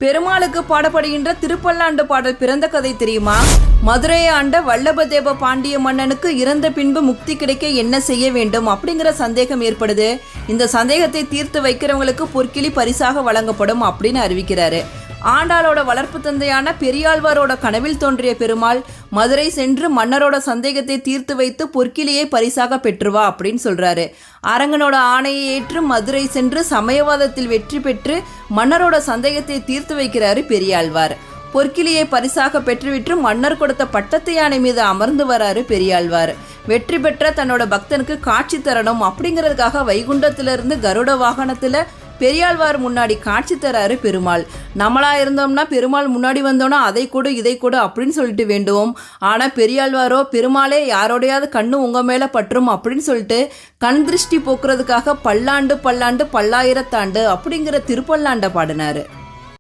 பெருமாளுக்கு பாடப்படுகின்ற திருப்பல்லாண்டு பாடல் பிறந்த கதை தெரியுமா? மதுரையை ஆண்ட வல்லபதேவ பாண்டிய மன்னனுக்கு இறந்த பின்பு முக்தி கிடைக்க என்ன செய்ய வேண்டும் அப்படிங்கிற சந்தேகம் ஏற்படுது. இந்த சந்தேகத்தை தீர்த்து வைக்கிறவங்களுக்கு பொற்கிளி பரிசாக வழங்கப்படும் அப்படின்னு அறிவிக்கிறாரு. ஆண்டாளோட வளர்ப்பு தந்தையான பெரியாழ்வாரோட கனவில் தோன்றிய பெருமாள் மதுரை சென்று மன்னரோட சந்தேகத்தை தீர்த்து வைத்து பொற்கிளியை பரிசாக பெற்றுவா அப்படின்னு சொல்றாரு. அரங்கனோட ஆணையை ஏற்று மதுரை சென்று சமயவாதத்தில் வெற்றி பெற்று மன்னரோட சந்தேகத்தை தீர்த்து வைக்கிறாரு பெரியாழ்வார். பொற்கிளியை பரிசாக பெற்றுவிட்டு மன்னர் கொடுத்த பட்டத்து யானை மீது அமர்ந்து வராரு பெரியாழ்வார். வெற்றி பெற்ற தன்னோட பக்தனுக்கு காட்சி தரணும் அப்படிங்கிறதுக்காக வைகுண்டத்திலிருந்து கருட வாகனத்தில் பெரியாழ்வார் முன்னாடி காட்சி தராரு பெருமாள். நம்மளா இருந்தோம்னா பெருமாள் முன்னாடி வந்தோன்னா அதை கொடு இதை கொடு அப்படின்னு சொல்லிட்டு வேண்டுவோம். ஆனால் பெரியாழ்வாரோ பெருமாளே யாரோடையாவது கண்ணு உங்கள் மேலே பற்றும் அப்படின்னு சொல்லிட்டு கண் திருஷ்டி போக்குறதுக்காக பல்லாண்டு பல்லாண்டு பல்லாயிரத்தாண்டு அப்படிங்கிற திருப்பல்லாண்டை பாடினாரு.